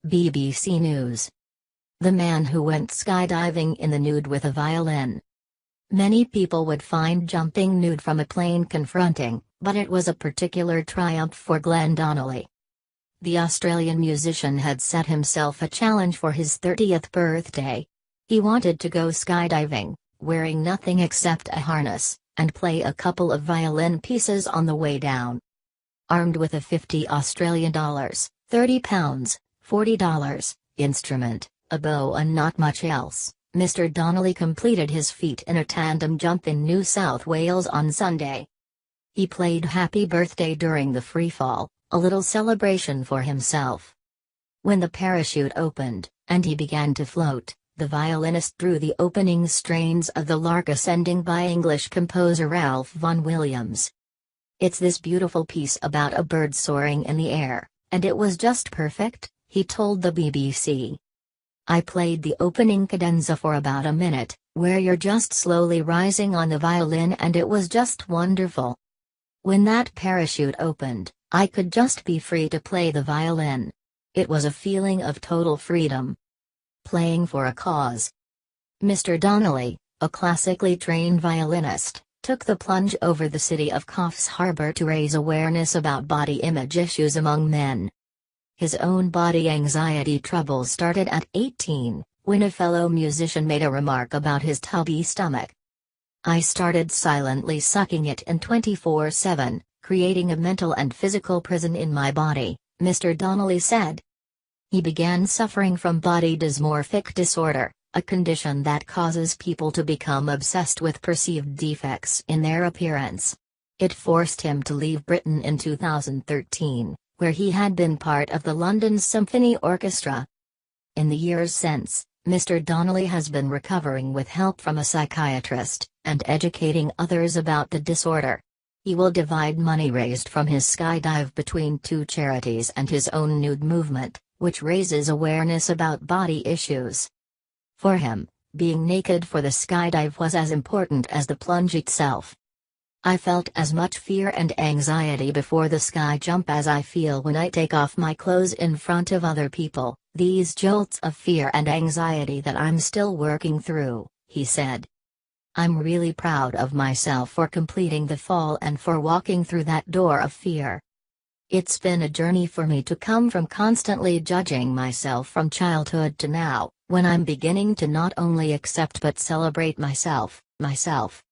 BBC News. The man who went skydiving in the nude with a violin. Many people would find jumping nude from a plane confronting, but it was a particular triumph for Glenn Donnelly. The Australian musician had set himself a challenge for his 30th birthday. He wanted to go skydiving, wearing nothing except a harness, and play a couple of violin pieces on the way down. Armed with a $50 Australian dollars, £30, $40, instrument, a bow and not much else, Mr. Donnelly completed his feat in a tandem jump in New South Wales on Sunday. He played Happy Birthday during the freefall, a little celebration for himself. When the parachute opened, and he began to float, the violinist drew the opening strains of the Lark Ascending by English composer Ralph Vaughan Williams. "It's this beautiful piece about a bird soaring in the air, and it was just perfect," he told the BBC. "I played the opening cadenza for about a minute, where you're just slowly rising on the violin, and it was just wonderful. When that parachute opened, I could just be free to play the violin. It was a feeling of total freedom. Playing for a cause." Mr. Donnelly, a classically trained violinist, took the plunge over the city of Coffs Harbour to raise awareness about body image issues among men. His own body anxiety troubles started at 18, when a fellow musician made a remark about his tubby stomach. "I started silently sucking it in 24/7, creating a mental and physical prison in my body," Mr. Donnelly said. He began suffering from body dysmorphic disorder, a condition that causes people to become obsessed with perceived defects in their appearance. It forced him to leave Britain in 2013, where he had been part of the London Symphony Orchestra. In the years since, Mr. Donnelly has been recovering with help from a psychiatrist, and educating others about the disorder. He will divide money raised from his skydive between two charities and his own nude movement, which raises awareness about body issues. For him, being naked for the skydive was as important as the plunge itself. "I felt as much fear and anxiety before the sky jump as I feel when I take off my clothes in front of other people, these jolts of fear and anxiety that I'm still working through," he said. "I'm really proud of myself for completing the fall and for walking through that door of fear. It's been a journey for me to come from constantly judging myself from childhood to now, when I'm beginning to not only accept but celebrate myself.